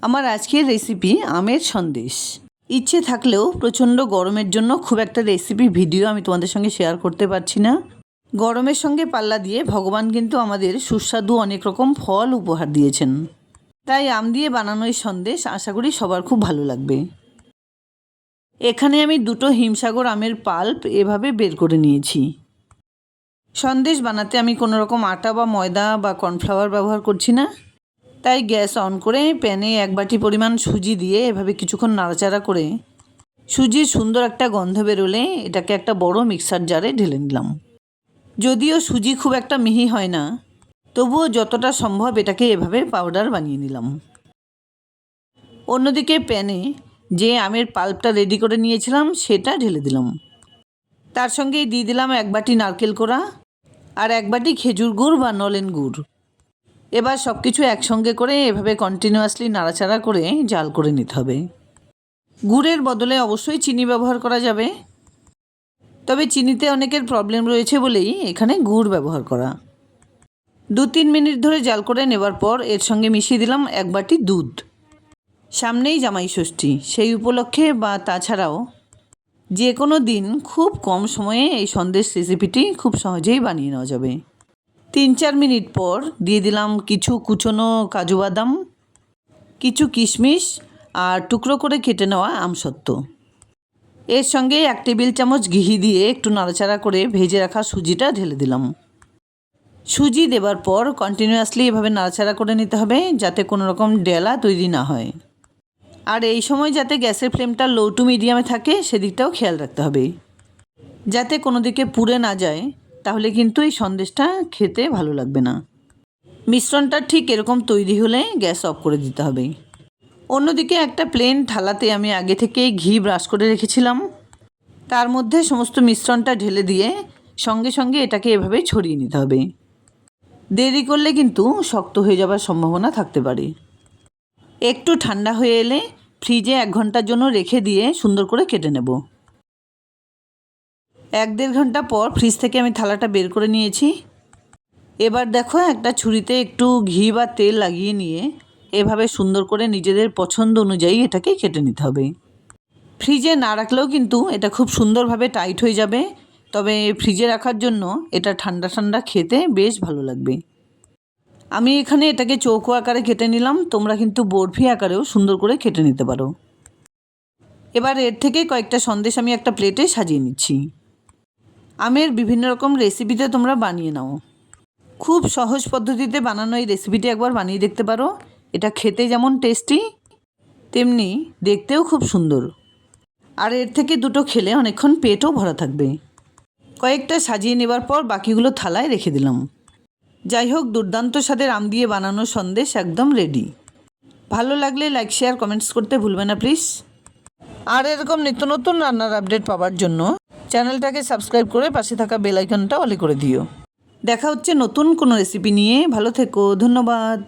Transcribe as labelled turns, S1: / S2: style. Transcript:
S1: আমার আজকের রেসিপি আমের সন্দেশ। ইচ্ছে থাকলেও প্রচণ্ড গরমের জন্য খুব একটা রেসিপি ভিডিও আমি তোমাদের সঙ্গে শেয়ার করতে পারছি না। গরমের সঙ্গে পাল্লা দিয়ে ভগবান কিন্তু আমাদের সুস্বাদু অনেক রকম ফল উপহার দিয়েছেন। তাই আম দিয়ে বানানো এই সন্দেশ আশা করি সবার খুব ভালো লাগবে। এখানে আমি 2টো হিমসাগর আমের পাল্প এভাবে বের করে নিয়েছি। সন্দেশ বানাতে আমি কোনো রকম আটা বা ময়দা বা কর্নফ্লাওয়ার ব্যবহার করছি না। তাই গ্যাস অন করে প্যানে 1 বাটি পরিমাণ সুজি দিয়ে এভাবে কিছুক্ষণ নাড়াচাড়া করে সুজির সুন্দর একটা গন্ধ বেরোলে এটাকে একটা বড় মিক্সার জারে ঢেলে নিলাম। যদিও সুজি খুব একটা মিহি হয় না, তবুও যতটা সম্ভব এটাকে এভাবে পাউডার বানিয়ে নিলাম। অন্যদিকে প্যানে যে আমের পাল্পটা রেডি করে নিয়েছিলাম সেটা ঢেলে দিলাম। তার সঙ্গেই দিয়ে দিলাম 1 বাটি নারকেল কোড়া আর 1 বাটি খেজুর গুড় বা নলেন গুড়। এবার সব কিছু একসঙ্গে করে এভাবে কন্টিনিউয়াসলি নাড়াচাড়া করে জাল করে নিতে হবে। গুড়ের বদলে অবশ্যই চিনি ব্যবহার করা যাবে, তবে চিনিতে অনেকের প্রবলেম রয়েছে বলেই এখানে গুড় ব্যবহার করা। 2-3 মিনিট ধরে জাল করে নেবার পর এর সঙ্গে মিশিয়ে দিলাম 1 বাটি দুধ। সামনেই জামাই ষষ্ঠী, সেই উপলক্ষে বা তাছাড়াও যে কোনো দিন খুব কম সময়ে এই সন্দেশ রেসিপিটি খুব সহজেই বানিয়ে নেওয়া যাবে। 3-4 মিনিট পর দিয়ে দিলাম কিছু কুচনো কাজু বাদাম, কিছু কিশমিশ আর টুকরো করে কেটে নেওয়া আমসত্ত্ব। এর সঙ্গে 1 টেবিল চামচ ঘি দিয়ে একটু নাড়াচাড়া করে ভেজে রাখা সুজিটা ঢেলে দিলাম। সুজি দেবার পর কন্টিনিউয়াসলি এভাবে নাড়াচাড়া করে নিতে হবে যাতে কোনো রকম ডেলা তৈরি না হয়। আর এই সময় যাতে গ্যাসের ফ্লেমটা লো টু মিডিয়ামে থাকে সেদিকটাও খেয়াল রাখতে হবে, যাতে কোনো দিকে পুড়ে না যায়, তাহলে কিন্তু এই সন্দেশটা খেতে ভালো লাগবে না। মিশ্রণটা ঠিক এরকম তৈরি হলে গ্যাস অফ করে দিতে হবে। অন্যদিকে একটা প্লেন থালাতে আমি আগে থেকেই ঘি ব্রাশ করে রেখেছিলাম, তার মধ্যে সমস্ত মিশ্রণটা ঢেলে দিয়ে সঙ্গে সঙ্গে এটাকে এভাবে ছড়িয়ে নিতে হবে। দেরি করলে কিন্তু শক্ত হয়ে যাবার সম্ভাবনা থাকতে পারে। একটু ঠান্ডা হয়ে এলে ফ্রিজে 1 ঘন্টার জন্য রেখে দিয়ে সুন্দর করে কেটে নেব। 1-1.5 ঘন্টা পর ফ্রিজ থেকে আমি থালাটা বের করে নিয়েছি। এবার দেখো একটা ছুরিতে একটু ঘি বা তেল লাগিয়ে নিয়ে এভাবে সুন্দর করে নিজেদের পছন্দ অনুযায়ী এটাকে কেটে নিতে হবে। ফ্রিজে না রাখলেও কিন্তু এটা খুব সুন্দরভাবে টাইট হয়ে যাবে, তবে ফ্রিজে রাখার জন্য এটা ঠান্ডা ঠান্ডা খেতে বেশ ভালো লাগবে। আমি এখানে এটাকে চৌকো আকারে কেটে নিলাম, তোমরা কিন্তু বরফি আকারেও সুন্দর করে কেটে নিতে পারো। এবার এর থেকে কয়েকটা সন্দেশ আমি একটা প্লেটে সাজিয়ে নিচ্ছি। আমের বিভিন্ন রকম রেসিপিতে তোমরা বানিয়ে নাও। খুব সহজ পদ্ধতিতে বানানো এই রেসিপিটি একবার বানিয়ে দেখতে পারো। এটা খেতে যেমন টেস্টি, তেমনি দেখতেও খুব সুন্দর। আর এর থেকে 2টো খেলে অনেকক্ষণ পেটও ভরা থাকবে। কয়েকটা সাজিয়ে নেবার পর বাকিগুলো থালায় রেখে দিলাম। যাই হোক, দুর্দান্ত স্বাদের আম দিয়ে বানানো সন্দেশ একদম রেডি। ভালো লাগলে লাইক, শেয়ার, কমেন্টস করতে ভুলবে না প্লিজ। আর এরকম নিত্য নতুন রান্নার আপডেট পাওয়ার জন্য চ্যানেলটাকে সাবস্ক্রাইব করে পাশে থাকা বেল আইকনটা অলে করে দিও। দেখা হচ্ছে নতুন কোনো রেসিপি নিয়ে। ভালো থেকো, ধন্যবাদ।